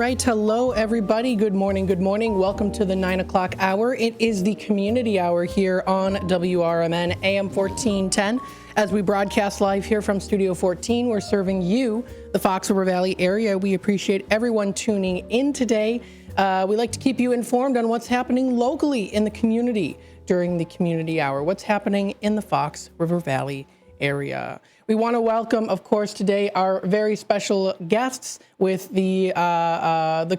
right. Hello, everybody. Good morning. Good morning. Welcome to the 9 o'clock hour. It is the community hour here on WRMN AM 1410. As we broadcast live here from Studio 14, we're serving you, the Fox River Valley area. We appreciate everyone tuning in today. We like to keep you informed on what's happening locally in the community during the community hour, what's happening in the Fox River Valley area. We want to welcome, of course, today our very special guests with the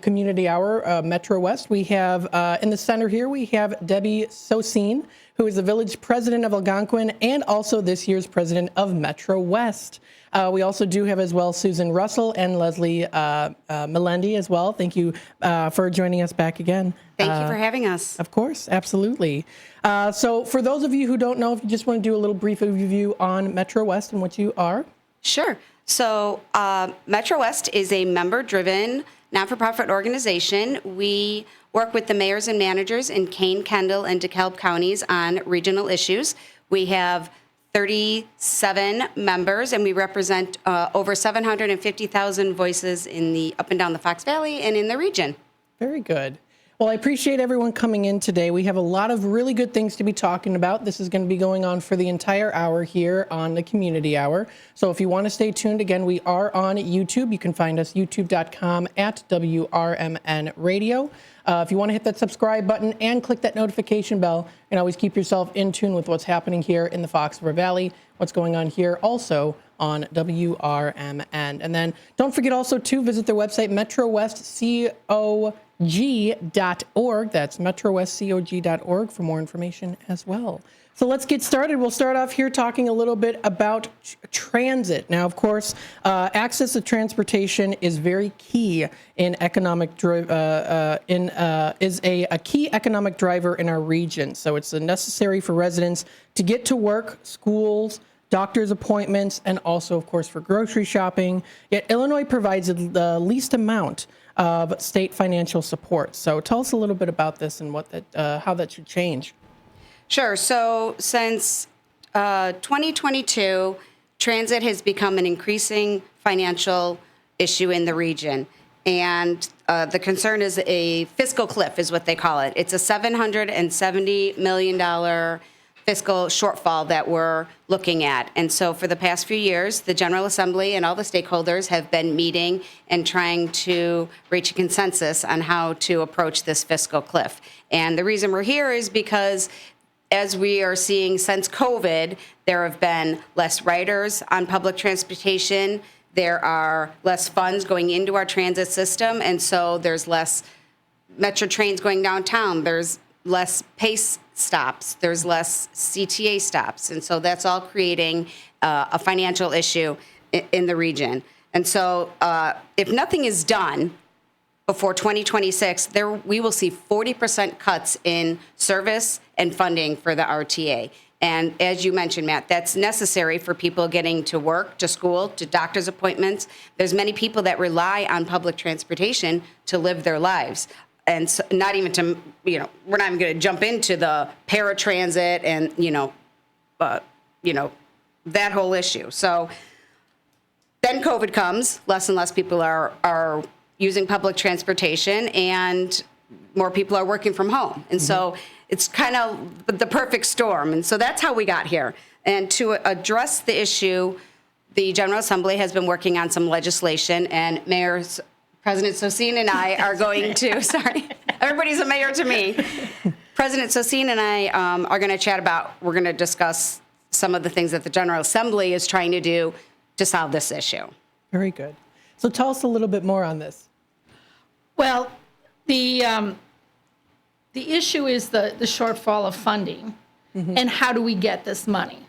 Community Hour, Metro West. We have in the center here, we have Debby Sosine, who is the village president of Algonquin and also this year's president of Metro West. We also do have as well Susan Russell and Leslie Melendy as well. Thank you for joining us back again. Thank you for having us. Of course, absolutely. So for those of you who don't know, if you just want to do a little brief overview on Metro West and what you are. Sure. So Metro West is a member-driven, not-for-profit organization. We work with the mayors and managers in Kane, Kendall, and DeKalb counties on regional issues. We have 37 members, and we represent over 750,000 voices in the up and down the Fox Valley and in the region. Very good. Well, I appreciate everyone coming in today. We have a lot of really good things to be talking about. This is going to be going on for the entire hour here on the Community Hour. So if you want to stay tuned, again, we are on YouTube. You can find us youtube.com/WRMN Radio. If you want to hit that subscribe button and click that notification bell, and always keep yourself in tune with what's happening here in the Fox River Valley, what's going on here also on WRMN. And then don't forget also to visit their website, metrowestcog.org. That's metrowestcog.org for more information as well. So let's get started. We'll start off here talking a little bit about transit. Now, of course, access to transportation is very key in economic is a key economic driver in our region. So it's necessary for residents to get to work, schools, doctor's appointments, and also, of course, for grocery shopping. Yet Illinois provides the least amount of state financial support. So tell us a little bit about this and what that, how that should change. Sure. So since 2022, transit has become an increasing financial issue in the region. And the concern is a fiscal cliff is what they call it. It's a $770 million fiscal shortfall that we're looking at. And so for the past few years, the General Assembly and all the stakeholders have been meeting and trying to reach a consensus on how to approach this fiscal cliff. And the reason we're here is because as we are seeing since COVID, there have been less riders on public transportation. There are less funds going into our transit system. And so there's less Metro trains going downtown. There's less PACE stops. There's less CTA stops. And so that's all creating a financial issue in the region. And so if nothing is done before 2026, we will see 40% cuts in service and funding for the RTA. And as you mentioned, Matt, that's necessary for people getting to work, to school, to doctor's appointments. There's many people that rely on public transportation to live their lives. And so not even to, we're not even going to jump into the paratransit and, that whole issue. So then COVID comes, less and less people are using public transportation, and more people are working from home. And so it's kind of the perfect storm. And so that's how we got here. And to address the issue, the General Assembly has been working on some legislation, and President Sosine and I are going to, sorry, everybody's a mayor to me. President Sosine and I are going to chat about, we're going to discuss some of the things that the General Assembly is trying to do to solve this issue. Very good. So tell us a little bit more on this. Well, the issue is the shortfall of funding, and how do we get this money?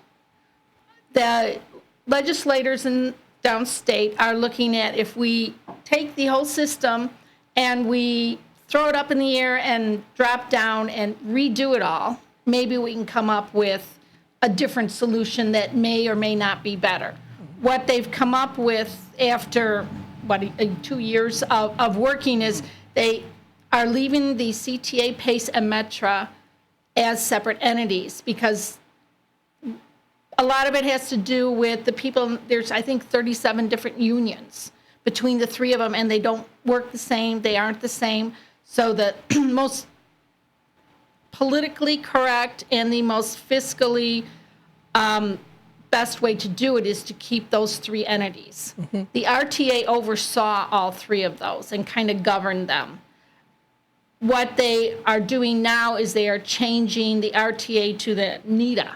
The legislators in downstate are looking at if we take the whole system and we throw it up in the air and drop down and redo it all, maybe we can come up with a different solution that may or may not be better. What they've come up with after 2 years of working is they are leaving the CTA, PACE, and Metra as separate entities, because a lot of it has to do with the people. There's, I think, 37 different unions between the three of them, and they don't work the same, they aren't the same. So the most politically correct and the most fiscally best way to do it is to keep those three entities. The RTA oversaw all three of those and kind of governed them. What they are doing now is they are changing the RTA to the NITA.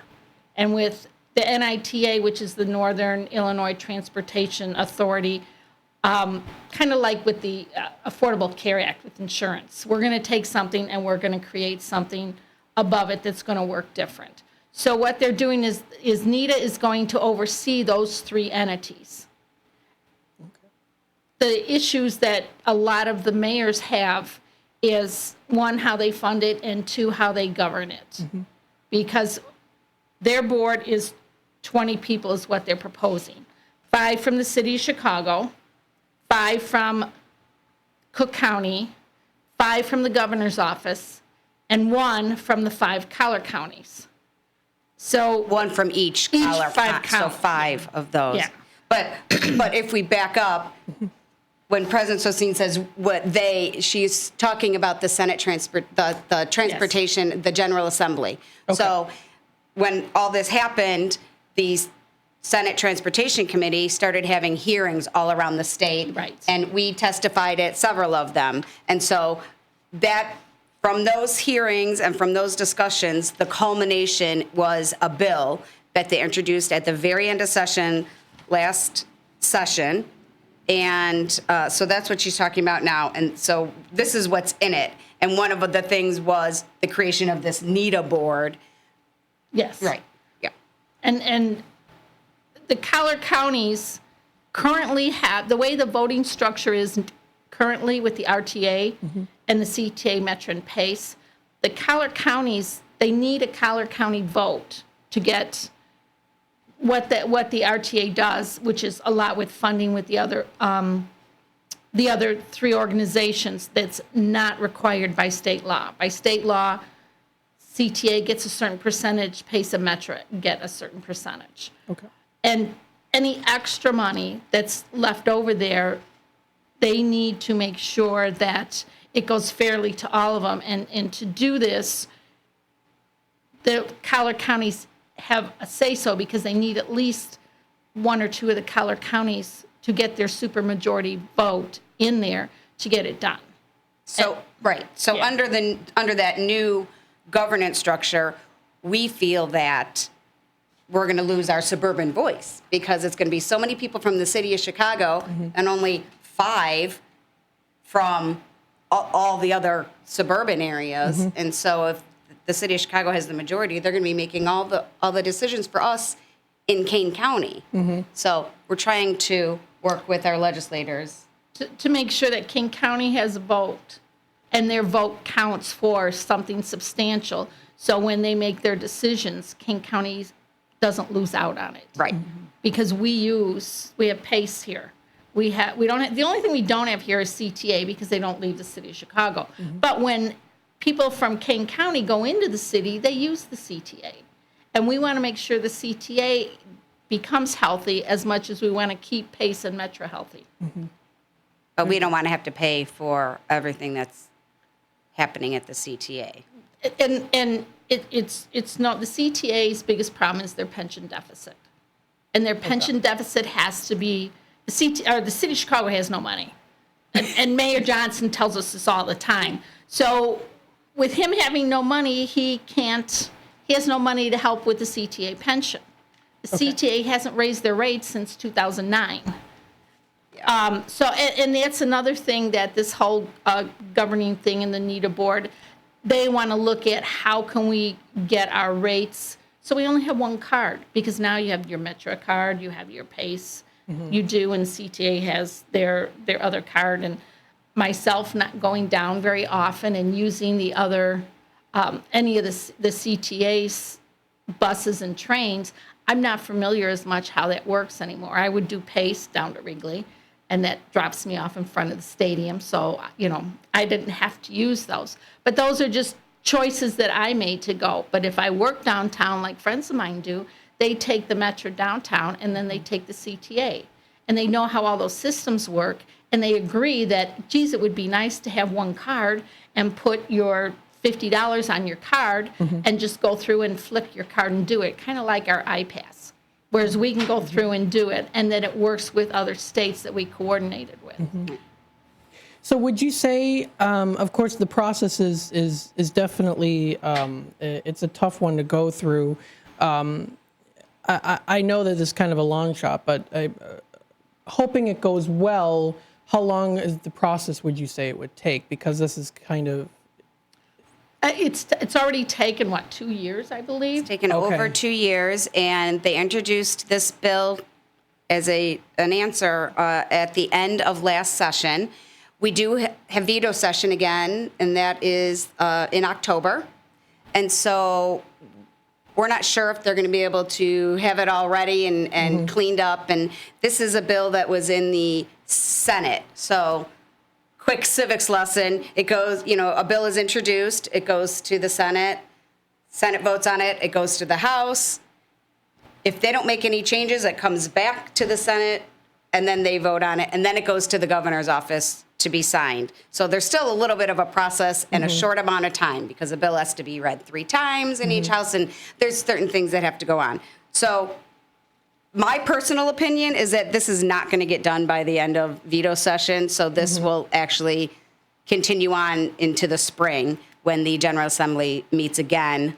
And with the NITA, which is the Northern Illinois Transportation Authority, kind of like with the Affordable Care Act with insurance. We're going to take something and we're going to create something above it that's going to work different. So what they're doing is NITA is going to oversee those three entities. Okay. The issues that a lot of the mayors have is, one, how they fund it, and two, how they govern it. Because their board is 20 people is what they're proposing. 5 from the city of Chicago, 5 from Cook County, 5 from the governor's office, and 1 from the 5 collar counties. So 1 from each collar, 5 so 5 of those. Yeah. But if we back up, when President Sosine says she's talking about the Senate the transportation, the General Assembly. Okay. So when all this happened, the Senate Transportation Committee started having hearings all around the state. Right. And we testified at several of them. And so that, from those hearings and from those discussions, the culmination was a bill that they introduced at the very end of session, last session. And so that's what she's talking about now. And so this is what's in it. And one of the things was the creation of this NITA board. yes. Right. Yeah. And the collar counties currently have, the way the voting structure is currently with the RTA and the CTA, Metro, and PACE, the collar counties, they need a collar county vote to get what the RTA does, which is a lot with funding with the other 3 organizations that's not required by state law. By state law, CTA gets a certain percentage, PACE and Metro get a certain percentage. Okay. And any extra money that's left over there, they need to make sure that it goes fairly to all of them. And to do this, the collar counties have a say-so because they need at least 1 or 2 of the collar counties to get their supermajority vote in there to get it done. So, right. So Yeah. under that new governance structure, we feel that we're going to lose our suburban voice because it's going to be so many people from the city of Chicago and only 5 from all the other suburban areas. And so if the city of Chicago has the majority, they're going to be making all the decisions for us in Kane County. So we're trying to work with our legislators. To make sure that King County has a vote and their vote counts for something substantial. So when they make their decisions, King County doesn't lose out on it. Right. Because we have PACE here. The only thing we don't have here is CTA because they don't leave the city of Chicago. But when people from Kane County go into the city, they use the CTA. And we want to make sure the CTA becomes healthy as much as we want to keep PACE and Metro healthy. But we don't want to have to pay for everything that's happening at the CTA. And it's not, the CTA's biggest problem is their pension deficit. And their pension deficit has to be, the city of Chicago has no money. And Mayor Johnson tells us this all the time. So with him having no money, he has no money to help with the CTA pension. The CTA hasn't raised their rates since 2009. And that's another thing that this whole governing thing in the NITA board, they want to look at how can we get our rates. So we only have one card because now you have your Metro card, you have your PACE, you do, and CTA has their other card. And myself not going down very often and using the other, any of the CTA's buses and trains, I'm not familiar as much how that works anymore. I would do PACE down to Wrigley, and that drops me off in front of the stadium. So, I didn't have to use those. But those are just choices that I made to go. But if I work downtown like friends of mine do, they take the Metro downtown and then they take the CTA. and they know how all those systems work, and they agree that, geez, it would be nice to have one card and put your $50 on your card and just go through and flip your card and do it, kind of like our iPass. Whereas we can go through and do it, and then it works with other states that we coordinated with. So would you say, of course, the process is definitely, it's a tough one to go through. I know that it's kind of a long shot, but hoping it goes well, how long is the process would you say it would take? Because this is kind of... It's already taken, 2 years, I believe? It's taken over 2 years, and they introduced this bill as an answer at the end of last session. We do have veto session again, and that is in October. And so we're not sure if they're going to be able to have it all ready and cleaned up. And this is a bill that was in the Senate. So quick civics lesson. It goes, a bill is introduced. It goes to the Senate. Senate votes on it. It goes to the House. If they don't make any changes, it comes back to the Senate, and then they vote on it. And then it goes to the governor's office to be signed. So there's still a little bit of a process and a short amount of time because the bill has to be read 3 times in each house, and there's certain things that have to go on. So my personal opinion is that this is not going to get done by the end of veto session. So this will actually continue on into the spring when the General Assembly meets again,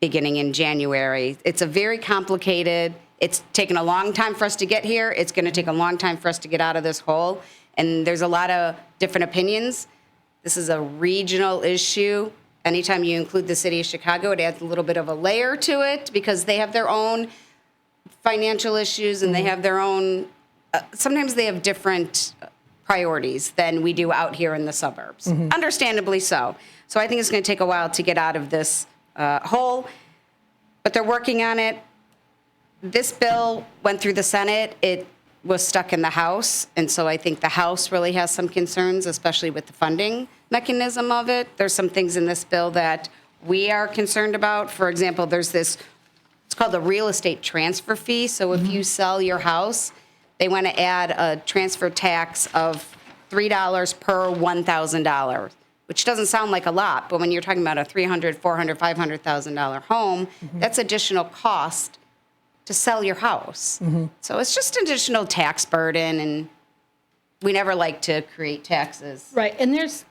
beginning in January. It's a very complicated, it's taken a long time for us to get here. It's going to take a long time for us to get out of this hole. And there's a lot of different opinions. This is a regional issue. Anytime you include the city of Chicago, it adds a little bit of a layer to it because they have their own financial issues and they have their own, sometimes they have different priorities than we do out here in the suburbs. Understandably so. So I think it's going to take a while to get out of this hole, but they're working on it. This bill went through the Senate. It was stuck in the House, and so I think the House really has some concerns, especially with the funding mechanism of it. There's some things in this bill that we are concerned about. For example, there's this, it's called the real estate transfer fee. So if you sell your house, they want to add a transfer tax of $3 per $1,000, which doesn't sound like a lot, but when you're talking about a $300,000, $400,000, $500,000 home, that's additional cost to sell your house. So it's just an additional tax burden, and we never like to create taxes. Right, and there's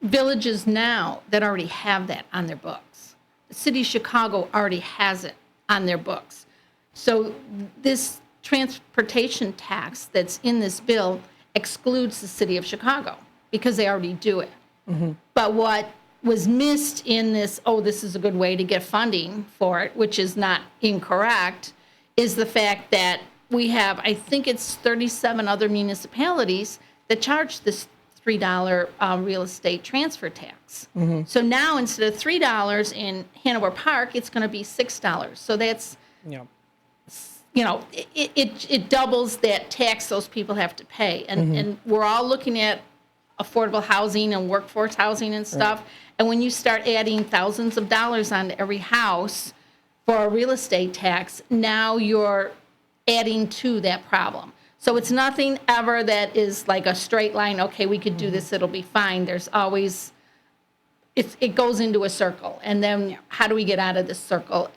villages now that already have that on their books. The city of Chicago already has it on their books. So this transportation tax that's in this bill excludes the city of Chicago because they already do it. But what was missed in this, this is a good way to get funding for it, which is not incorrect, is the fact that we have, I think it's 37 other municipalities that charge this $3 real estate transfer tax. So now instead of $3 in Hanover Park, it's going to be $6. So that's, it doubles that tax those people have to pay. And we're all looking at affordable housing and workforce housing and stuff. Right. And when you start adding thousands of dollars onto every house for a real estate tax, now you're adding to that problem. So it's nothing ever that is like a straight line, okay, we could do this, it'll be fine. There's always, it goes into a circle. And then how do we get out of this circle,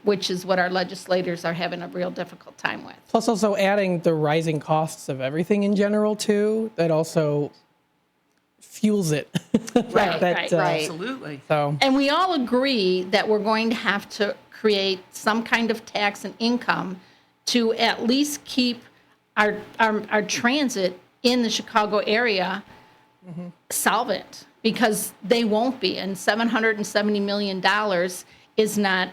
which is what our legislators are having a real difficult time with. Plus also adding the rising costs of everything in general, too, that also fuels it. Right. Absolutely. So. And we all agree that we're going to have to create some kind of tax and income to at least keep our transit in the Chicago area solvent, because they won't be. And $770 million is not,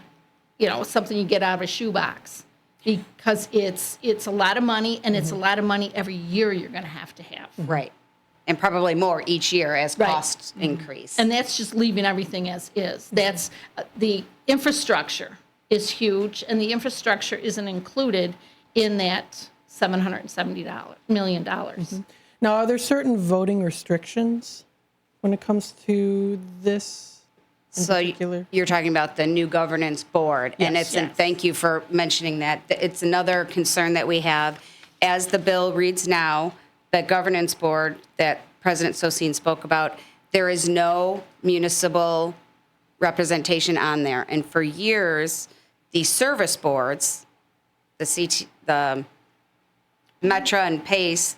something you get out of a shoebox, because it's a lot of money, and it's a lot of money every year you're going to have. Right. And probably more each year as costs increase. And that's just leaving everything as is. That's the infrastructure is huge, and the infrastructure isn't included in that $770 million. Now, are there certain voting restrictions when it comes to this in particular? You're talking about the new governance board, and and thank you for mentioning that. It's another concern that we have as the bill reads now, the governance board that President Sosine spoke about, there is no municipal representation on there. And for years, the service boards, the Metro and PACE,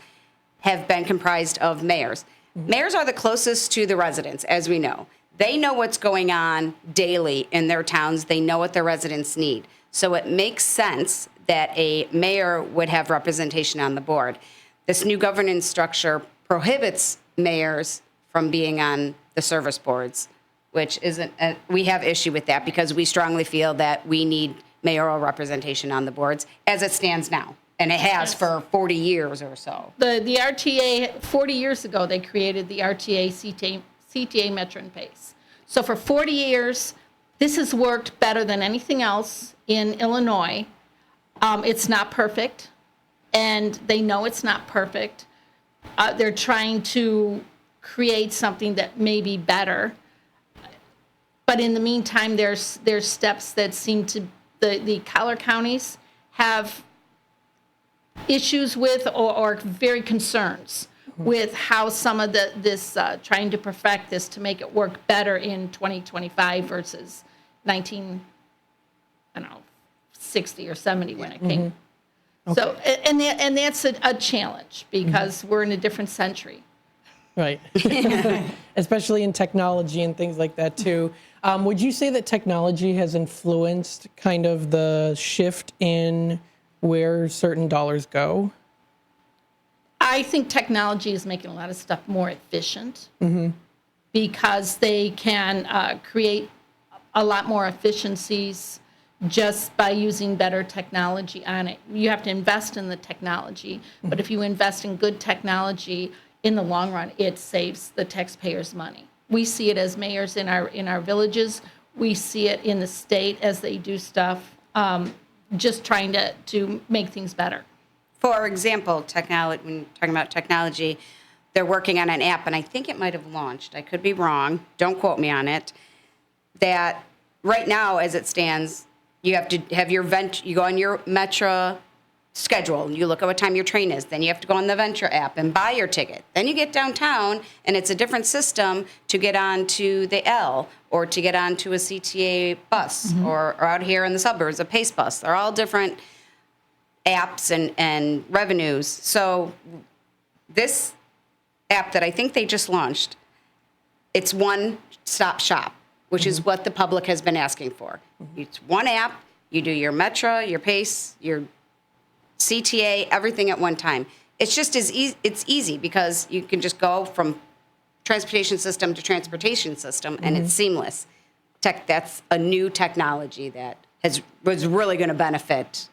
have been comprised of mayors. Mayors are the closest to the residents, as we know. They know what's going on daily in their towns. They know what their residents need. So it makes sense that a mayor would have representation on the board. This new governance structure prohibits mayors from being on the service boards, which isn't, we have issue with that because we strongly feel that we need mayoral representation on the boards as it stands now. And it has for 40 years or so. The RTA, 40 years ago, they created the RTA, CTA, Metro, and PACE. So for 40 years, this has worked better than anything else in Illinois. It's not perfect, and they know it's not perfect. They're trying to create something that may be better. But in the meantime, there's steps that seem to, the collar counties have issues with or very concerns with how some of this trying to perfect this to make it work better in 2025 versus 1960 or 70 when it came. Okay. So and that's a challenge because we're in a different century. Right. Especially in technology and things like that too. Would you say that technology has influenced kind of the shift in where certain dollars go? I think technology is making a lot of stuff more efficient because they can create a lot more efficiencies just by using better technology on it. You have to invest in the technology, but if you invest in good technology, in the long run, it saves the taxpayers money. We see it as mayors in our villages. We see it in the state as they do stuff, just trying to make things better. For example, technology, when talking about technology, they're working on an app, and I think it might have launched. I could be wrong. Don't quote me on it. That right now, as it stands, you have to have your you go on your Metro schedule, and you look at what time your train is. Then you have to go on the Venture app and buy your ticket. Then you get downtown, and it's a different system to get onto the L or to get onto a CTA bus or out here in the suburbs, a PACE bus. They're all different apps and revenues. So this app that I think they just launched, it's one-stop shop, which is what the public has been asking for. It's one app. You do your Metro, your PACE, your CTA, everything at one time. It's just it's easy because you can just go from transportation system to transportation system, and it's seamless. That's a new technology that was really going to benefit,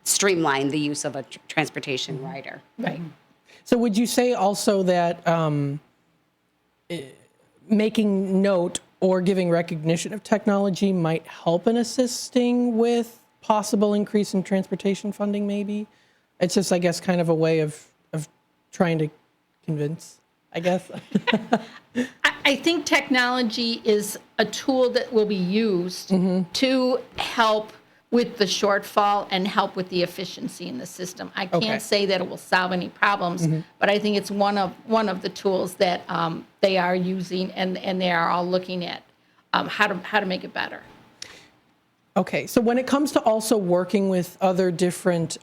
streamline the use of a transportation rider. Right. So would you say also that making note or giving recognition of technology might help in assisting with possible increase in transportation funding, maybe? It's just, I guess, kind of a way of trying to convince, I guess. I think technology is a tool that will be used to help with the shortfall and help with the efficiency in the system. I can't say that it will solve any problems, but I think it's one of the tools that they are using and they are all looking at how to make it better. Okay, so when it comes to also working with other different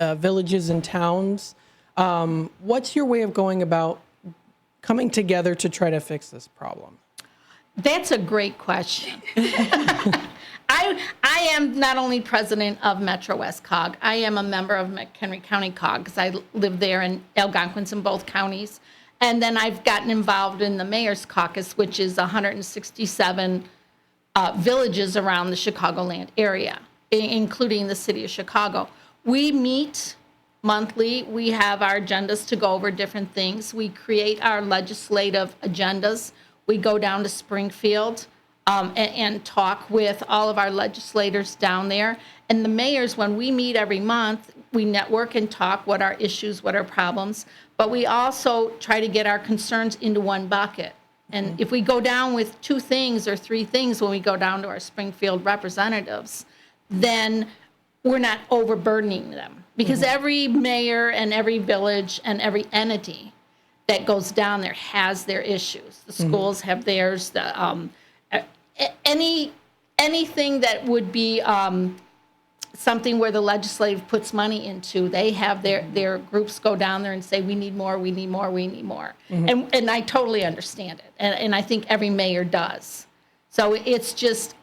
villages and towns, what's your way of going about coming together to try to fix this problem? That's a great question. I am not only president of Metro West COG, I am a member of McHenry County COG because I live there in Algonquin in both counties. And then I've gotten involved in the Mayor's Caucus, which is 167 villages around the Chicagoland area, including the city of Chicago. We meet monthly. We have our agendas to go over different things. We create our legislative agendas. We go down to Springfield and talk with all of our legislators down there. And the mayors, when we meet every month, we network and talk what our issues, what our problems, but we also try to get our concerns into one bucket. And if we go down with 2 things or 3 things when we go down to our Springfield representatives, then we're not overburdening them. Because every mayor and every village and every entity that goes down there has their issues. The schools have theirs. The anything that would be something where the legislative puts money into, they have their groups go down there and say, we need more, we need more, we need more. And I totally understand it. And I think every mayor does. So it's just,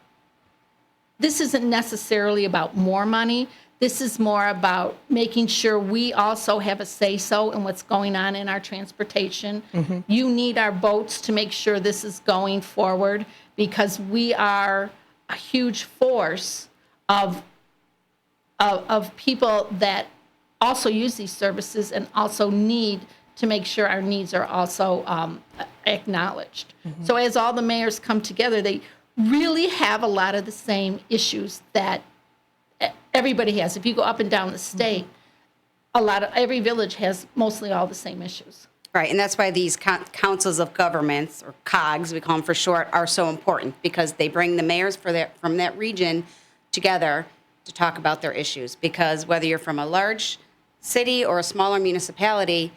this isn't necessarily about more money. This is more about making sure we also have a say-so in what's going on in our transportation. You need our boats to make sure this is going forward, because we are a huge force of people that also use these services and also need to make sure our needs are also acknowledged. So as all the mayors come together, they really have a lot of the same issues that everybody has. If you go up and down the state, every village has mostly all the same issues. Right, and that's why these councils of governments, or COGs, we call them for short, are so important, because they bring the mayors from that region together to talk about their issues. Because whether you're from a large city or a smaller municipality,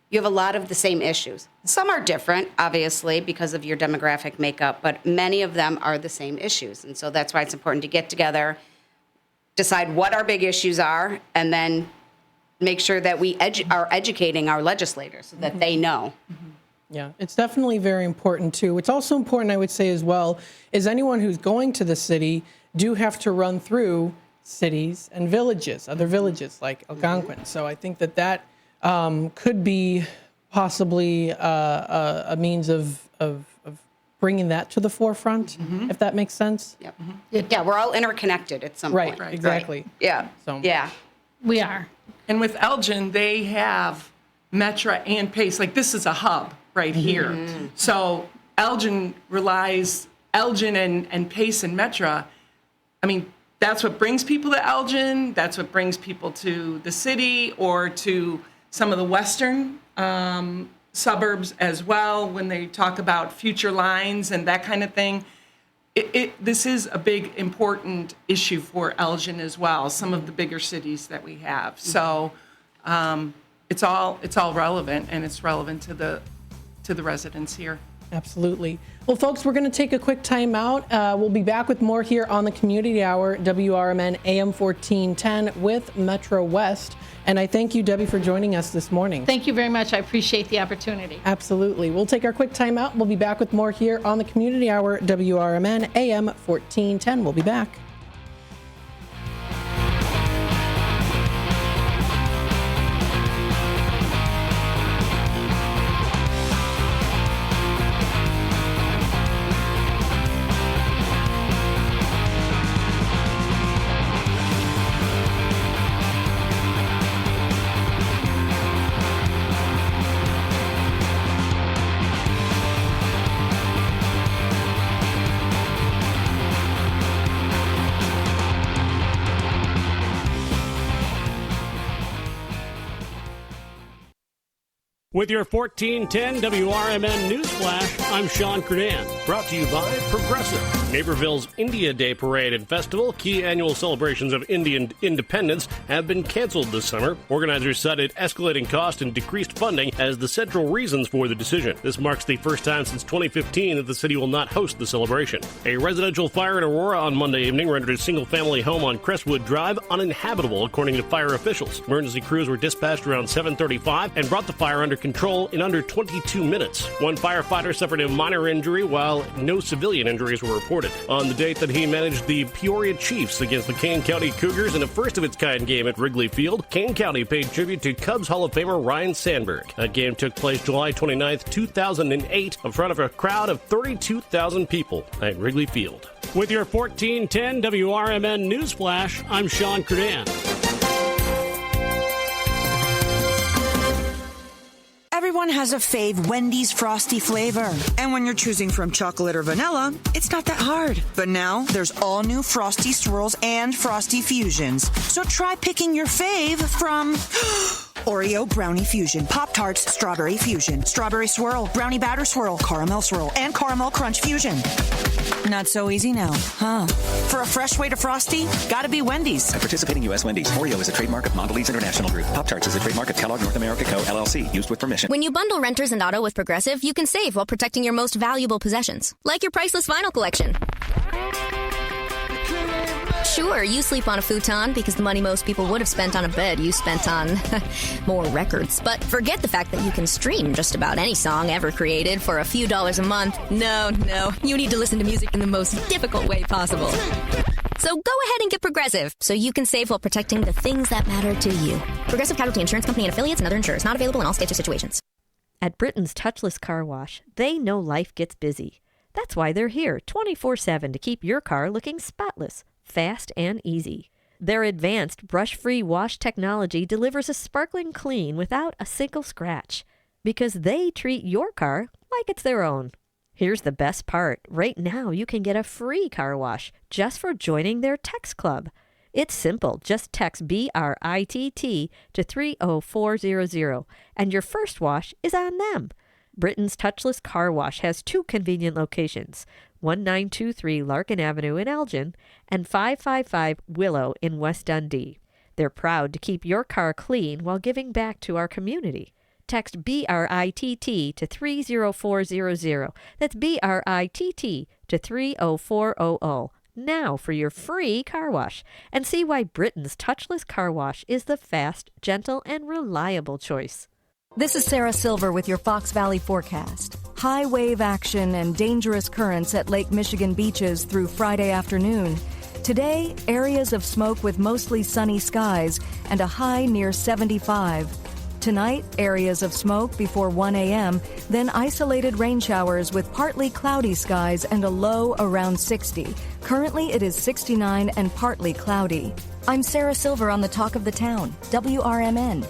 you have a lot of the same issues. Some are different, obviously, because of your demographic makeup, but many of them are the same issues. And so that's why it's important to get together, decide what our big issues are, and then make sure that we are educating our legislators so that they know. Yeah, it's definitely very important too. It's also important, I would say as well, is anyone who's going to the city do have to run through cities and villages, other villages like Algonquin. So I think that could be possibly a means of bringing that to the forefront, if that makes sense. Yep. Yeah, we're all interconnected at some point. Right, exactly. Right. Yeah. So. Yeah. We are. And with Elgin, they have Metra and Pace. Like, this is a hub right here. So Elgin and Pace and Metra, I mean, that's what brings people to Elgin. That's what brings people to the city or to some of the western suburbs as well, when they talk about future lines and that kind of thing. This is a big, important issue for Elgin as well, some of the bigger cities that we have. So it's all relevant, and it's relevant to the residents here. Absolutely. Well, folks, we're going to take a quick time out. We'll be back with more here on the Community Hour, WRMN AM 1410 with Metro West. And I thank you, Debbie, for joining us this morning. Thank you very much. I appreciate the opportunity. Absolutely. We'll take our quick time out. We'll be back with more here on the Community Hour, WRMN AM 1410. We'll be back. With your 1410 WRMN News Flash, I'm Sean Credan. Brought to you by Progressive. Naperville's India Day Parade and Festival, key annual celebrations of Indian independence, have been canceled this summer. Organizers cited escalating cost and decreased funding as the central reasons for the decision. This marks the first time since 2015 that the city will not host the celebration. A residential fire in Aurora on Monday evening rendered a single-family home on Crestwood Drive uninhabitable, according to fire officials. Emergency crews were dispatched around 7:35 and brought the fire under control in under 22 minutes. One firefighter suffered a minor injury, while no civilian injuries were reported. On the date that he managed the Peoria Chiefs against the Kane County Cougars in a first-of-its-kind game at Wrigley Field, Kane County paid tribute to Cubs Hall of Famer Ryan Sandberg. That game took place July 29, 2008, in front of a crowd of 32,000 people at Wrigley Field. With your 1410 WRMN News Flash, I'm Sean Credan. Everyone has a fave Wendy's Frosty flavor. And when you're choosing from chocolate or vanilla, it's not that hard. But now, there's all new Frosty Swirls and Frosty Fusions. So try picking your fave from Oreo Brownie Fusion, Pop-Tarts Strawberry Fusion, Strawberry Swirl, Brownie Batter Swirl, Caramel Swirl, and Caramel Crunch Fusion. Not so easy now, huh? For a fresh way to Frosty, gotta be Wendy's. At participating U.S. Wendy's, Oreo is a trademark of Mondelez International Group. Pop-Tarts is a trademark of Kellogg North America Co., LLC, used with permission. When you bundle renters and auto with Progressive, you can save while protecting your most valuable possessions, like your priceless vinyl collection. Sure, you sleep on a futon because the money most people would have spent on a bed you spent on more records. But forget the fact that you can stream just about any song ever created for a few dollars a month. No, you need to listen to music in the most difficult way possible. So go ahead and get Progressive so you can save while protecting the things that matter to you. Progressive Casualty Insurance Company and affiliates and other insurers. Not available in all states or situations. At Britain's Touchless Car Wash, they know life gets busy. That's why they're here 24/7 to keep your car looking spotless, fast, and easy. Their advanced brush-free wash technology delivers a sparkling clean without a single scratch, because they treat your car like it's their own. Here's the best part. Right now, you can get a free car wash just for joining their text club. It's simple. Just text BRITT to 30400, and your first wash is on them. Britain's Touchless Car Wash has 2 convenient locations, 1923 Larkin Avenue in Elgin and 555 Willow in West Dundee. They're proud to keep your car clean while giving back to our community. Text BRITT to 30400. That's BRITT to 30400. Now for your free car wash, and see why Britain's Touchless Car Wash is the fast, gentle, and reliable choice. This is Sarah Silver with your Fox Valley forecast. High wave action and dangerous currents at Lake Michigan beaches through Friday afternoon. Today, areas of smoke with mostly sunny skies and a high near 75. Tonight, areas of smoke before 1 a.m., then isolated rain showers with partly cloudy skies and a low around 60. Currently, it is 69 and partly cloudy. I'm Sarah Silver on the Talk of the Town, WRMN.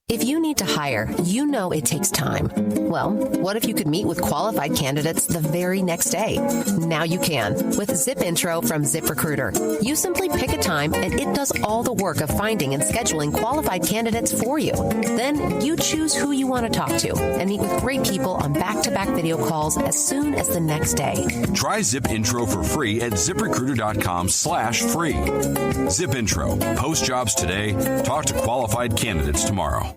If you need to hire, you know it takes time. Well, what if you could meet with qualified candidates the very next day? Now you can with Zip Intro from ZipRecruiter. You simply pick a time and it does all the work of finding and scheduling qualified candidates for you. Then you choose who you want to talk to and meet with great people on back-to-back video calls as soon as the next day. Try Zip Intro for free at ZipRecruiter.com/free. Zip Intro. Post jobs today. Talk to qualified candidates tomorrow.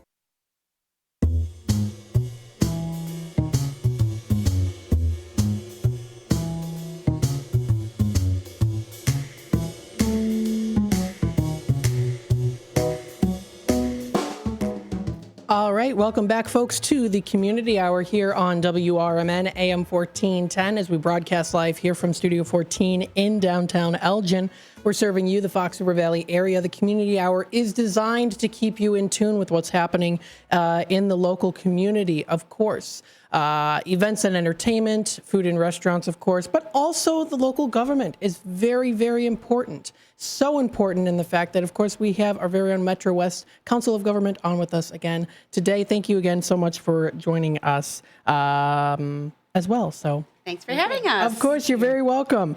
All right, welcome back, folks, to the Community Hour here on WRMN AM 1410 as we broadcast live here from Studio 14 in downtown Elgin. We're serving you, the Fox River Valley area. The Community Hour is designed to keep you in tune with what's happening in the local community, of course. Events and entertainment, food and restaurants, of course, but also the local government is very, very important. So important in the fact that, of course, we have our very own Metro West Council of Government on with us again today. Thank you again so much for joining us as well. So thanks for having us. Of course, you're very welcome.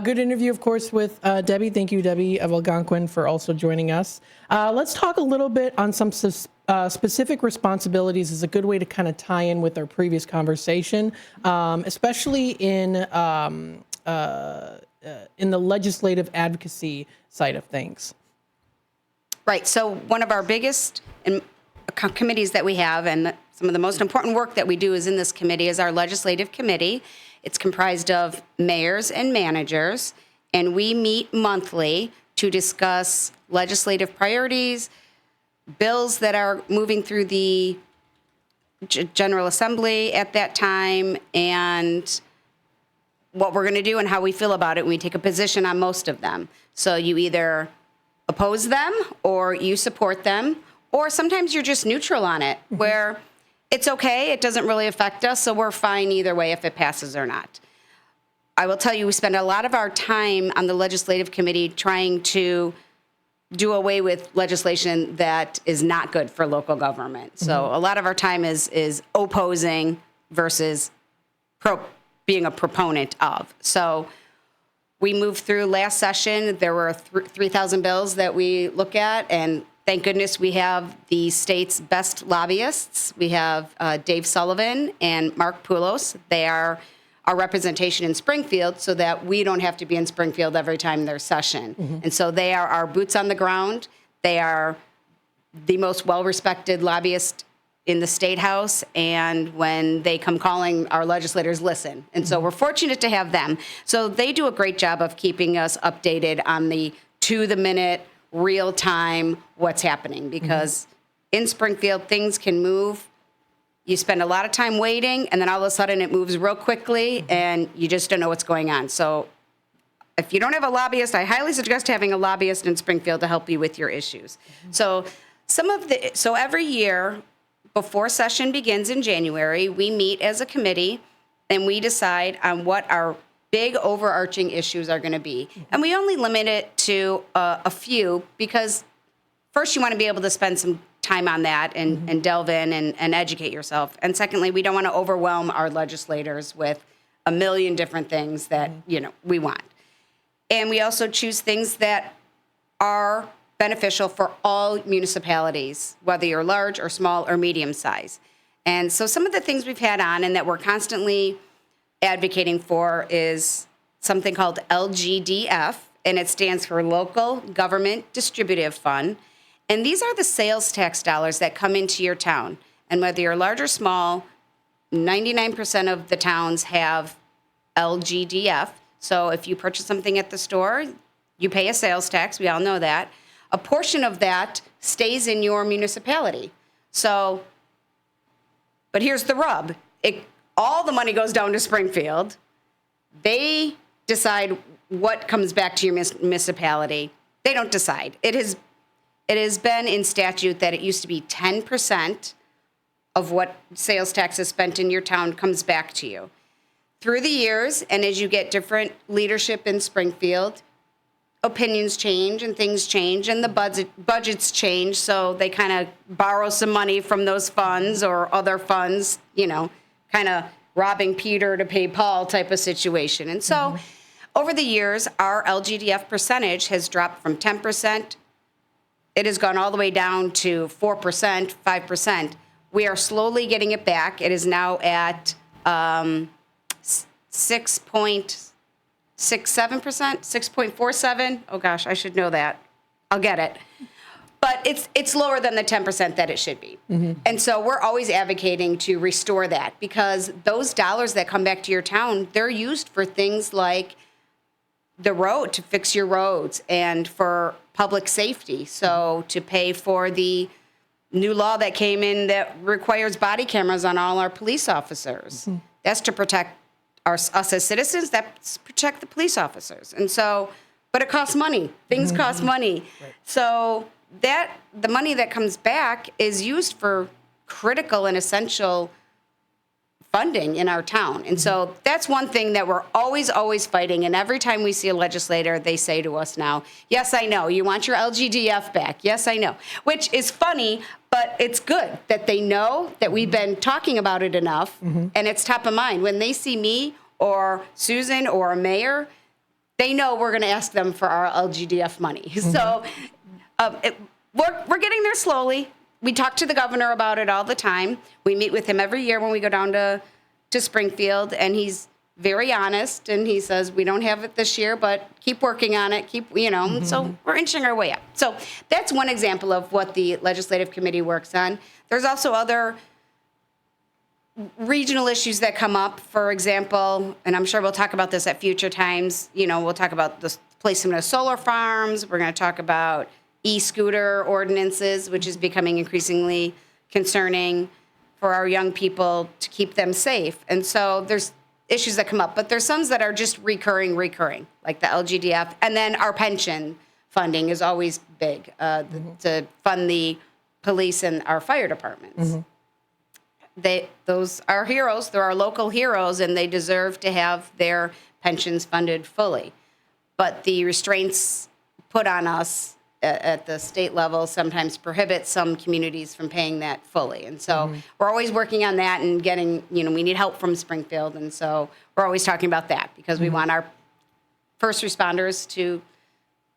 Good interview, of course, with Debby. Thank you, Debby of Algonquin, for also joining us. Let's talk a little bit on some specific responsibilities is a good way to kind of tie in with our previous conversation, especially in the legislative advocacy side of things. Right. So one of our biggest committees that we have, and some of the most important work that we do is in this committee, is our legislative committee. It's comprised of mayors and managers, and we meet monthly to discuss legislative priorities, bills that are moving through the General Assembly at that time, and what we're going to do and how we feel about it. We take a position on most of them. So you either oppose them or you support them, or sometimes you're just neutral on it, where it's okay, it doesn't really affect us, so we're fine either way if it passes or not. I will tell you, we spend a lot of our time on the legislative committee trying to do away with legislation that is not good for local government. So a lot of our time is opposing versus being a proponent of. So we moved through last session. There were 3,000 bills that we look at, and thank goodness we have the state's best lobbyists. We have Dave Sullivan and Mark Poulos. They are our representation in Springfield so that we don't have to be in Springfield every time there's session. And so they are our boots on the ground. They are the most well-respected lobbyist in the State House, and when they come calling, our legislators listen. And so we're fortunate to have them. So they do a great job of keeping us updated on the to-the-minute, real-time, what's happening, because in Springfield, things can move. You spend a lot of time waiting, and then all of a sudden it moves real quickly, and you just don't know what's going on. So if you don't have a lobbyist, I highly suggest having a lobbyist in Springfield to help you with your issues. So every year, before session begins in January, we meet as a committee, and we decide on what our big overarching issues are going to be. And we only limit it to a few, because first you want to be able to spend some time on that and delve in and educate yourself. And secondly, we don't want to overwhelm our legislators with a million different things that, we want. And we also choose things that are beneficial for all municipalities, whether you're large or small or medium size. And so some of the things we've had on and that we're constantly advocating for is something called LGDF, and it stands for Local Government Distributive Fund. And these are the sales tax dollars that come into your town. And whether you're large or small, 99% of the towns have LGDF. So if you purchase something at the store, you pay a sales tax. We all know that. A portion of that stays in your municipality. So, but here's the rub. All the money goes down to Springfield. They decide what comes back to your municipality. They don't decide. It has been in statute that it used to be 10% of what sales tax is spent in your town comes back to you. Through the years, and as you get different leadership in Springfield, opinions change and things change and the budgets change, so they kind of borrow some money from those funds or other funds, kind of robbing Peter to pay Paul type of situation. And so over the years, our LGDF percentage has dropped from 10%. It has gone all the way down to 4%, 5%. We are slowly getting it back. It is now at 6.67%, 6.47. Oh gosh, I should know that. I'll get it. But it's lower than the 10% that it should be. And so we're always advocating to restore that, because those dollars that come back to your town, they're used for things like the road, to fix your roads, and for public safety. So to pay for the new law that came in that requires body cameras on all our police officers. That's to protect us as citizens, that's protect the police officers. And so, but it costs money. Things cost money. Right. So the money that comes back is used for critical and essential funding in our town. And so that's one thing that we're always fighting. And every time we see a legislator, they say to us now, yes, I know, you want your LGDF back. Yes, I know. Which is funny, but it's good that they know that we've been talking about it enough, and it's top of mind. When they see me or Susan or a mayor, they know we're going to ask them for our LGDF money. So we're getting there slowly. We talk to the governor about it all the time. We meet with him every year when we go down to Springfield, and he's very honest, and he says, we don't have it this year, but keep working on it, so we're inching our way up. So that's one example of what the legislative committee works on. There's also other regional issues that come up. For example, and I'm sure we'll talk about this at future times, we'll talk about the placement of solar farms. We're going to talk about e-scooter ordinances, which is becoming increasingly concerning for our young people to keep them safe. And so there's issues that come up, but there's some that are just recurring, like the LGDF. And then our pension funding is always big to fund the police and our fire departments. Those are heroes. They're our local heroes, and they deserve to have their pensions funded fully. But the restraints put on us at the state level sometimes prohibit some communities from paying that fully. And so we're always working on that and getting, we need help from Springfield. And so we're always talking about that, because we want our first responders to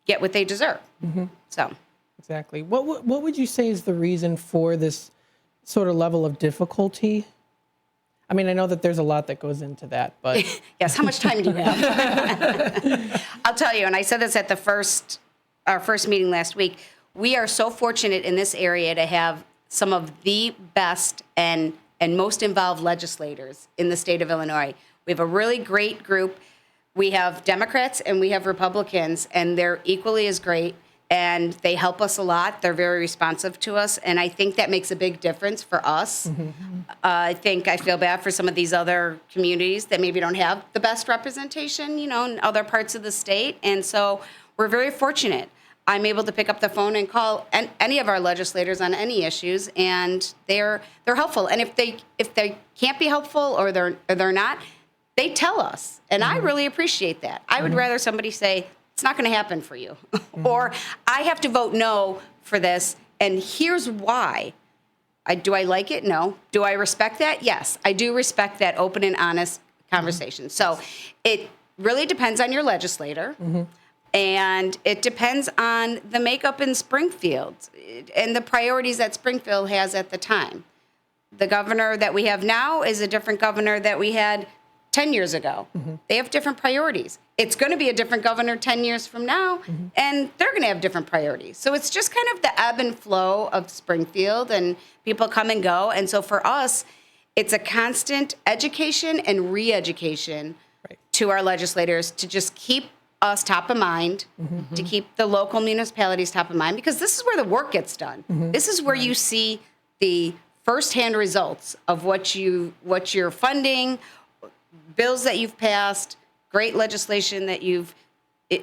get what they deserve. So Exactly. What would you say is the reason for this sort of level of difficulty? I mean, I know that there's a lot that goes into that, but yes, how much time do you have? I'll tell you, and I said this at our first meeting last week, we are so fortunate in this area to have some of the best and most involved legislators in the state of Illinois. We have a really great group. We have Democrats and we have Republicans, and they're equally as great, and they help us a lot. They're very responsive to us, and I think that makes a big difference for us. I feel bad for some of these other communities that maybe don't have the best representation, in other parts of the state, and so we're very fortunate. I'm able to pick up the phone and call any of our legislators on any issues, and they're helpful. And if they can't be helpful or they're not, they tell us, and I really appreciate that. I would rather somebody say, it's not going to happen for you, or I have to vote no for this, and here's why. Do I like it? No. Do I respect that? Yes, I do respect that open and honest conversation. So it really depends on your legislator, and it depends on the makeup in Springfield and the priorities that Springfield has at the time. The governor that we have now is a different governor that we had 10 years ago. They have different priorities. It's going to be a different governor 10 years from now, and they're going to have different priorities. So it's just kind of the ebb and flow of Springfield, and people come and go. And so for us, it's a constant education and re-education to our legislators to just keep us top of mind, to keep the local municipalities top of mind, because this is where the work gets done. This is where you see the firsthand results of what you're funding, bills that you've passed, great legislation that you've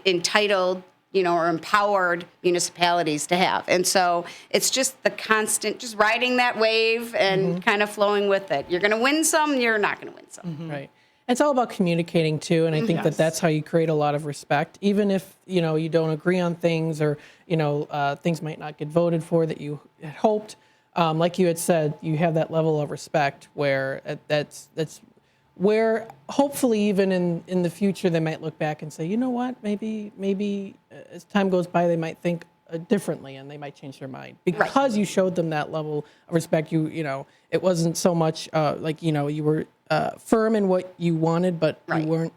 entitled, or empowered municipalities to have. And so it's just the constant, just riding that wave and kind of flowing with it. You're going to win some, you're not going to win some. Right. It's all about communicating too, and I think that that's how you create a lot of respect, even if you don't agree on things, or things might not get voted for that you had hoped. Like you had said, you have that level of respect where that's where hopefully even in the future they might look back and say, you know what, maybe as time goes by they might think differently and they might change their mind because you showed them that level of respect. It wasn't so much you were firm in what you wanted, but you weren't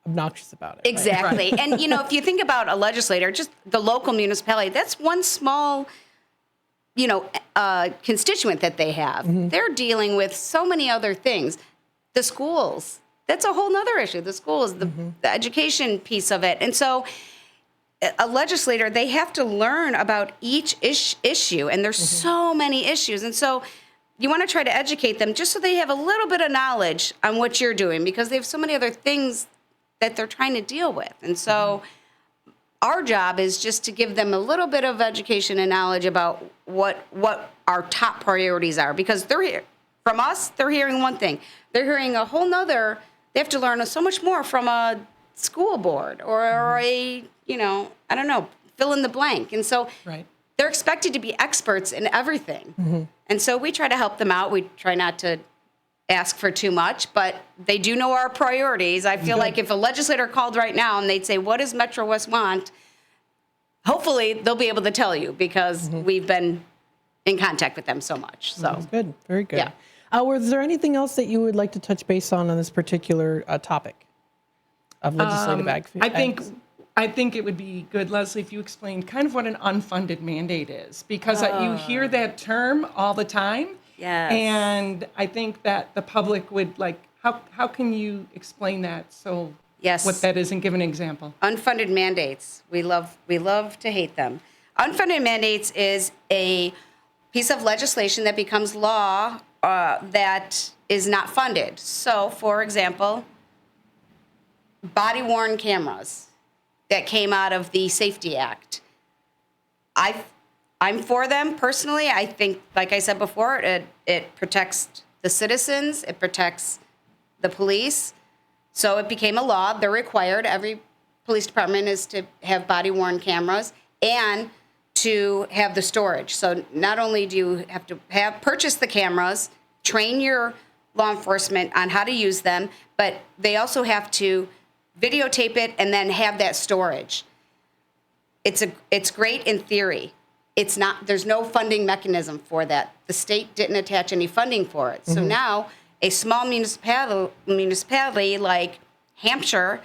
obnoxious about it. Exactly. And if you think about a legislator, just the local municipality, that's one small constituent that they have. They're dealing with so many other things. The schools, that's a whole nother issue. The schools, the education piece of it. And so a legislator, they have to learn about each issue, and there's so many issues. And so you want to try to educate them just so they have a little bit of knowledge on what you're doing, because they have so many other things that they're trying to deal with. And so our job is just to give them a little bit of education and knowledge about what our top priorities are, because they're here. From us, they're hearing one thing. They're hearing a whole nother. They have to learn so much more from a school board or a, I don't know, fill in the blank. And so they're expected to be experts in everything. And so we try to help them out. We try not to ask for too much, but they do know our priorities. I feel like if a legislator called right now and they'd say, what does Metro West want? Hopefully they'll be able to tell you, because we've been in contact with them so much. So that's good. Very good. Yeah. Was there anything else that you would like to touch base on this particular topic of legislative action? I think it would be good, Leslie, if you explained kind of what an unfunded mandate is, because you hear that term all the time. Yes. And I think that the public would how can you explain that? So what that is, and give an example. Unfunded mandates. We love to hate them. Unfunded mandates is a piece of legislation that becomes law that is not funded. So, for example, body-worn cameras that came out of the Safety Act. I'm for them personally. I think, like I said before, it protects the citizens, it protects the police. So it became a law. They're required. Every police department is to have body-worn cameras and to have the storage. So not only do you have to purchase the cameras, train your law enforcement on how to use them, but they also have to videotape it and then have that storage. It's great in theory. there's no funding mechanism for that. The state didn't attach any funding for it. So now a small municipality like Hampshire,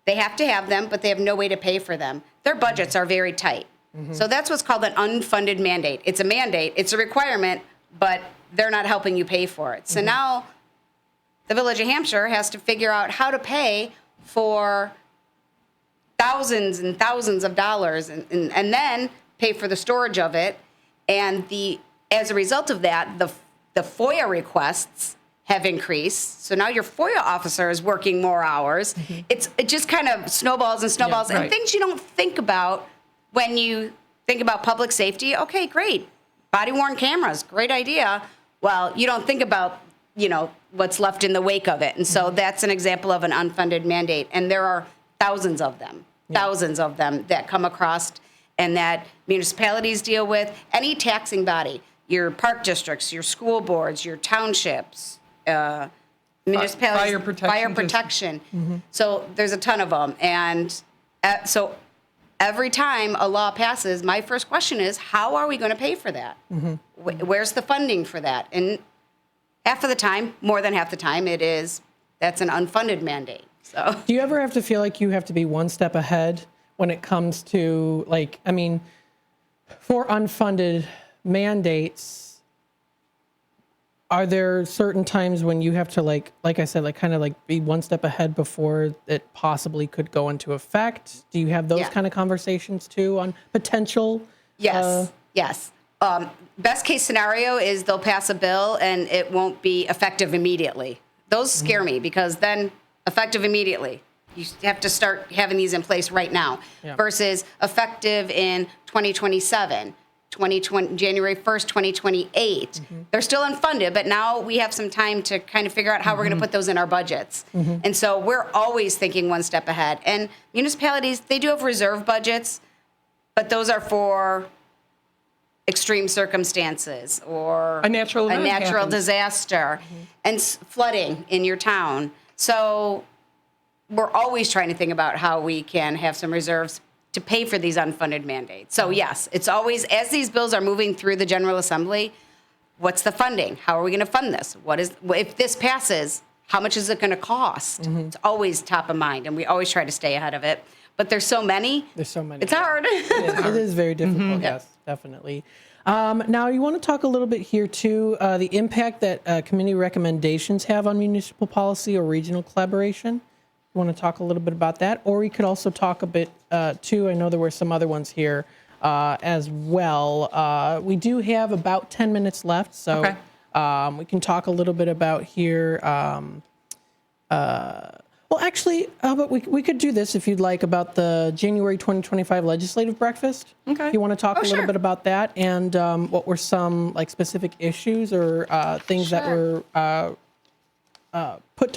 they have to have them, but they have no way to pay for them. Their budgets are very tight. So that's what's called an unfunded mandate. It's a mandate, it's a requirement, but they're not helping you pay for it. So now the Village of Hampshire has to figure out how to pay for thousands and thousands of dollars and then pay for the storage of it. And as a result of that, the FOIA requests have increased. So now your FOIA officer is working more hours. It just kind of snowballs and snowballs. Yeah, right. And things you don't think about when you think about public safety. Okay, great. Body-worn cameras, great idea. Well, you don't think about, what's left in the wake of it. And so that's an example of an unfunded mandate. And there are thousands of them that come across and that municipalities deal with. Any taxing body, your park districts, your school boards, your townships, municipalities, fire protection. So there's a ton of them. And so every time a law passes, my first question is, how are we going to pay for that? Where's the funding for that? And half of the time, more than half the time, that's an unfunded mandate. So, do you ever have to feel like you have to be one step ahead when it comes to, for unfunded mandates? Are there certain times when you have to, like I said, be one step ahead before it possibly could go into effect? Do you have those kind of conversations too on potential? Yes. Best case scenario is they'll pass a bill and it won't be effective immediately. Those scare me because then effective immediately. You have to start having these in place right now versus effective in 2027. January 1st, 2028. They're still unfunded, but now we have some time to kind of figure out how we're going to put those in our budgets. And so we're always thinking one step ahead. And municipalities, they do have reserve budgets, but those are for extreme circumstances or a natural disaster and flooding in your town. So we're always trying to think about how we can have some reserves to pay for these unfunded mandates. So yes, it's always, as these bills are moving through the General Assembly, what's the funding? How are we going to fund this? If this passes, how much is it going to cost? It's always top of mind, and we always try to stay ahead of it. But there's so many. It's hard. It is very difficult, yes, definitely. Now, you want to talk a little bit here, too, the impact that community recommendations have on municipal policy or regional collaboration. You want to talk a little bit about that? Or we could also talk a bit, too, I know there were some other ones here as well. We do have about 10 minutes left, so we can talk a little bit about here. Well, actually, but we could do this if you'd like about the January 2025 legislative breakfast. Okay. You want to talk a little bit about that and what were some specific issues or things that were put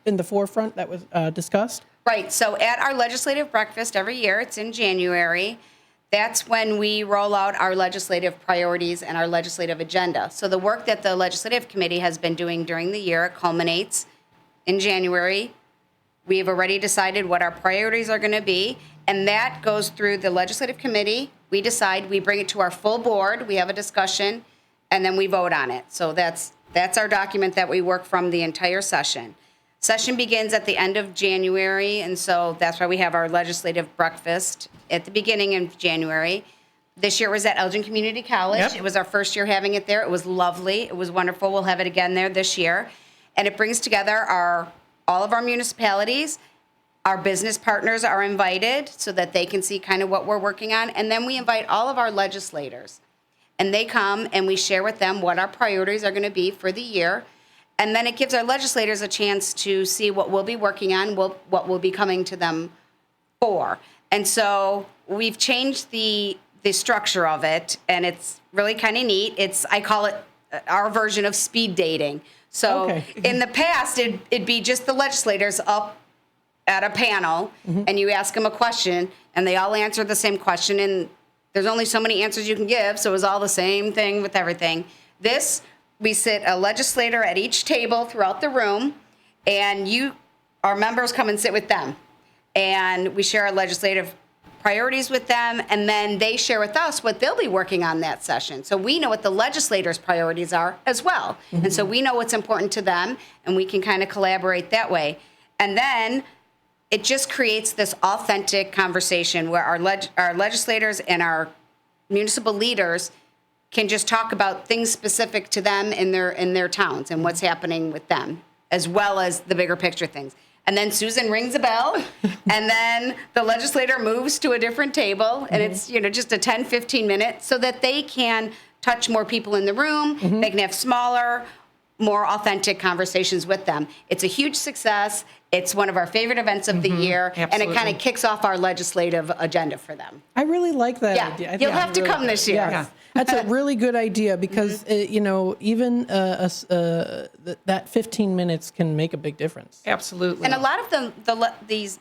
in the forefront that was discussed? Right. So at our legislative breakfast every year, it's in January. That's when we roll out our legislative priorities and our legislative agenda. So the work that the legislative committee has been doing during the year culminates in January. We have already decided what our priorities are going to be, and that goes through the legislative committee. We decide, we bring it to our full board, we have a discussion, and then we vote on it. So that's our document that we work from the entire session. Session begins at the end of January, and so that's why we have our legislative breakfast at the beginning of January. This year was at Elgin Community College. Yep. It was our first year having it there. It was lovely. It was wonderful. We'll have it again there this year. And it brings together all of our municipalities. Our business partners are invited so that they can see kind of what we're working on. And then we invite all of our legislators. And they come and we share with them what our priorities are going to be for the year. And then it gives our legislators a chance to see what we'll be working on, what we'll be coming to them for. And so we've changed the structure of it, and it's really kind of neat. I call it our version of speed dating. So in the past, it'd be just the legislators up at a panel, and you ask them a question, and they all answer the same question, and there's only so many answers you can give, so it was all the same thing with everything. We sit a legislator at each table throughout the room, and our members come and sit with them. And we share our legislative priorities with them, and then they share with us what they'll be working on that session. So we know what the legislators' priorities are as well. And so we know what's important to them, and we can kind of collaborate that way. And then it just creates this authentic conversation where our legislators and our municipal leaders can just talk about things specific to them in their towns and what's happening with them, as well as the bigger picture things. And then Susan rings a bell, and then the legislator moves to a different table, and it's just a 10, 15 minutes so that they can touch more people in the room. They can have smaller, more authentic conversations with them. It's a huge success. It's one of our favorite events of the year, and it kind of kicks off our legislative agenda for them. I really like that idea. I think You'll have to come this year. Yes. That's a really good idea because, even that 15 minutes can make a big difference. Absolutely. And a lot of these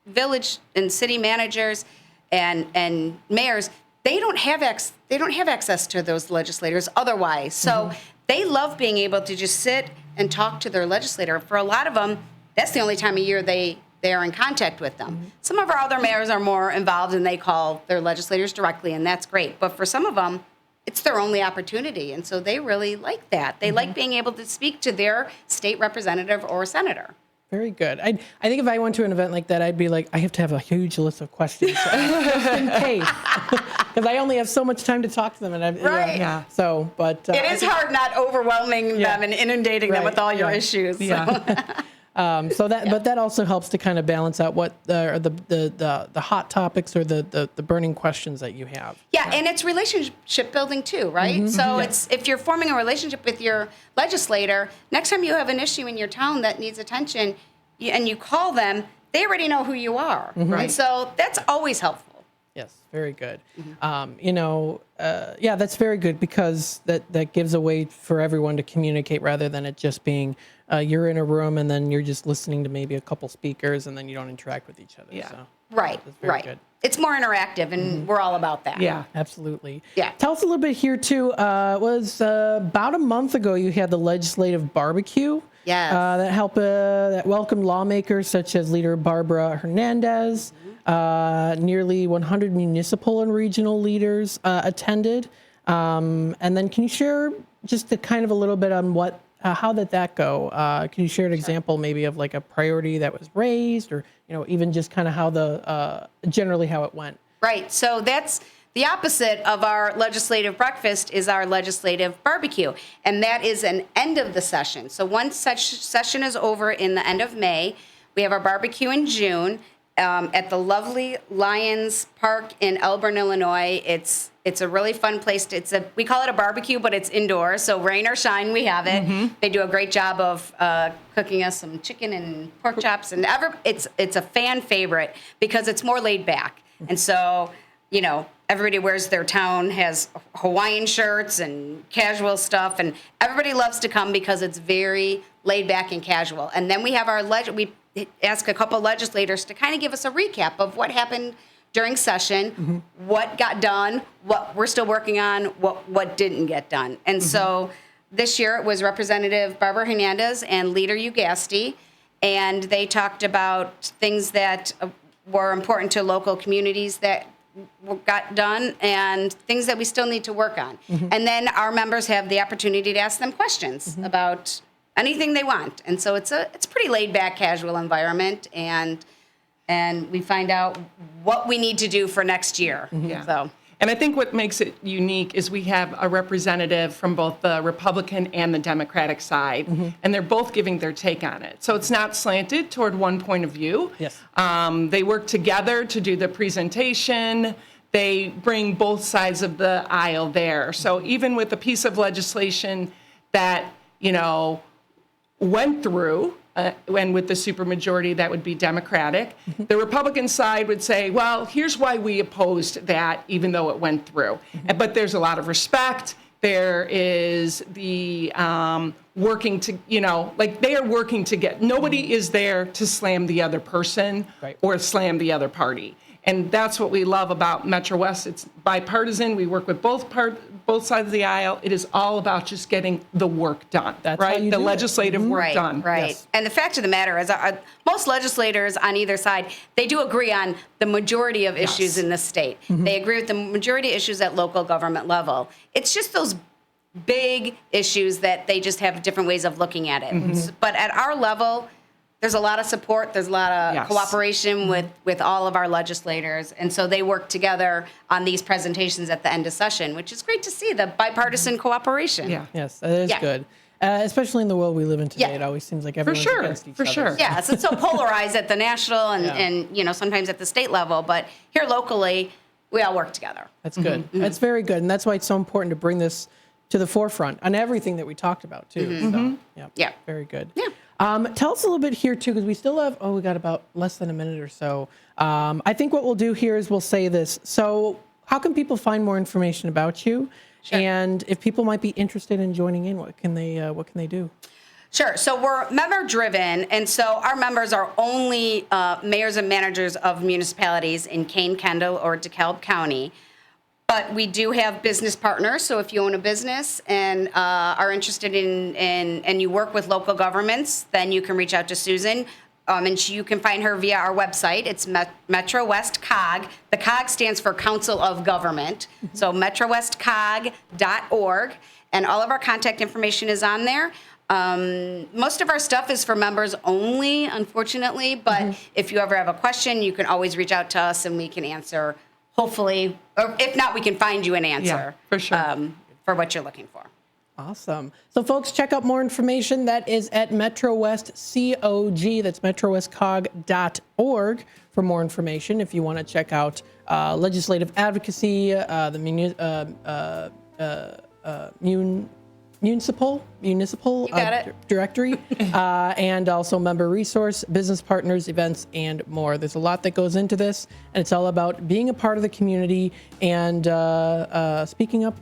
village and city managers and mayors, they don't have access to those legislators otherwise. So they love being able to just sit and talk to their legislator. For a lot of them, that's the only time of year they are in contact with them. Some of our other mayors are more involved and they call their legislators directly, and that's great. But for some of them, it's their only opportunity, and so they really like that. They like being able to speak to their state representative or senator. Very good. I think if I went to an event like that, I'd be like, I have to have a huge list of questions just in case, because I only have so much time to talk to them. And So, but it is hard not overwhelming them and inundating them with all your issues. So. Yeah. But that also helps to kind of balance out what the hot topics or the burning questions that you have. Yeah, and it's relationship building too, right? So it's if you're forming a relationship with your legislator, next time you have an issue in your town that needs attention, and you call them, they already know who you are, right? So that's always helpful. Yes, very good. That's very good because that gives a way for everyone to communicate rather than it just being you're in a room and then you're just listening to maybe a couple speakers and then you don't interact with each other. Yeah. So, right. Good. It's more interactive, and we're all about that. Yeah, absolutely. Yeah. Tell us a little bit here too. It was about a month ago you had the legislative barbecue. Yes. That welcomed lawmakers such as Leader Barbara Hernandez. Nearly 100 municipal and regional leaders attended. And then can you share just a kind of a little bit on how did that go? Can you share an example maybe of like a priority that was raised or, even just kind of how generally how it went? Right. So that's the opposite of our legislative breakfast is our legislative barbecue. And that is an end of the session. So once such session is over in the end of May, we have our barbecue in June. At the lovely Lions Park in Elburn, Illinois. It's a really fun place. We call it a barbecue, but it's indoors. So rain or shine, we have it. They do a great job of cooking us some chicken and pork chops, and it's a fan favorite because it's more laid back. And so, everybody wears their town, has Hawaiian shirts and casual stuff, and everybody loves to come because it's very laid back and casual. And then we have we ask a couple legislators to kind of give us a recap of what happened during session, what got done, what we're still working on, what didn't get done. And so this year it was Representative Barbara Hernandez and Leader Ugasti, and they talked about things that were important to local communities that got done and things that we still need to work on. And then our members have the opportunity to ask them questions about anything they want. And so it's a pretty laid back, casual environment, and we find out what we need to do for next year. So. And I think what makes it unique is we have a representative from both the Republican and the Democratic side, and they're both giving their take on it. So it's not slanted toward one point of view. Yes. They work together to do the presentation. They bring both sides of the aisle there. So even with a piece of legislation that, went through, and with the supermajority, that would be Democratic. The Republican side would say, well, here's why we opposed that, even though it went through. But there's a lot of respect. There is the working to, they are working to get, nobody is there to slam the other person or slam the other party. And that's what we love about Metro West. It's bipartisan. We work with both both sides of the aisle. It is all about just getting the work done, That's how right? you The do it. legislative work done. Right. Yes. And the fact of the matter is, most legislators on either side, they do agree on the majority of issues in the state. They agree with the majority of issues at local government level. It's just those big issues that they just have different ways of looking at it. But at our level, there's a lot of support. There's a lot of cooperation with all of our legislators. And so they work together on these presentations at the end of session, which is great to see, the bipartisan cooperation. Yeah. Yes, that is good. Especially in the world we live in today, Yeah. it always seems like everyone's against each other. sure. Yeah, so it's so polarized at the national and you know, sometimes at the state level. But here locally, we all work together. That's good. That's very good. And that's why it's so important to bring this to the forefront on everything that we talked about, too. So, Yeah. Very good. Yeah. Tell us a little bit here, too, because we still have, we got about less than a minute or so. I think what we'll do here is we'll say this. So how can people find more information about you? Sure. And if people might be interested in joining in, what can they do? Sure. So we're member driven. And so our members are only mayors and managers of municipalities in Kane, Kendall, or DeKalb County. But we do have business partners. So if you own a business and are interested and you work with local governments, then you can reach out to Susan. And you can find her via our website. It's Metro West COG. The COG stands for Council of Government. So metrowestcog.org. And all of our contact information is on there. Most of our stuff is for members only, unfortunately. But if you ever have a question, you can always reach out to us and we can answer, hopefully. Or if not, we can find you an answer for sure. For what you're looking for. Awesome. So, folks, check out more information. That is at Metro West COG. That's metrowestcog.org for more information. If you want to check out legislative advocacy, the municipal directory, and also member resource, business partners, events, and more. There's a lot that goes into this, and it's all about being a part of the community and speaking up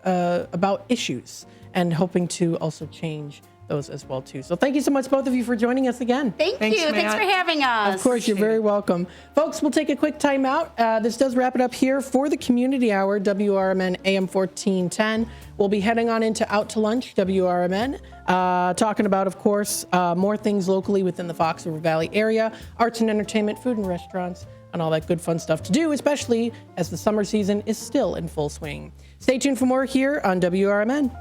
about issues and hoping to also change those as well too. So thank you so much, both of you, for joining us again. Thanks, you. Thanks for having us. Of course, you're very welcome. Folks, we'll take a quick time out. This does wrap it up here for the Community Hour, WRMN AM 1410. We'll be heading on into Out to Lunch, WRMN, talking about, of course, more things locally within the Fox River Valley area, arts and entertainment, food and restaurants, and all that good fun stuff to do, especially as the summer season is still in full swing. Stay tuned for more here on WRMN.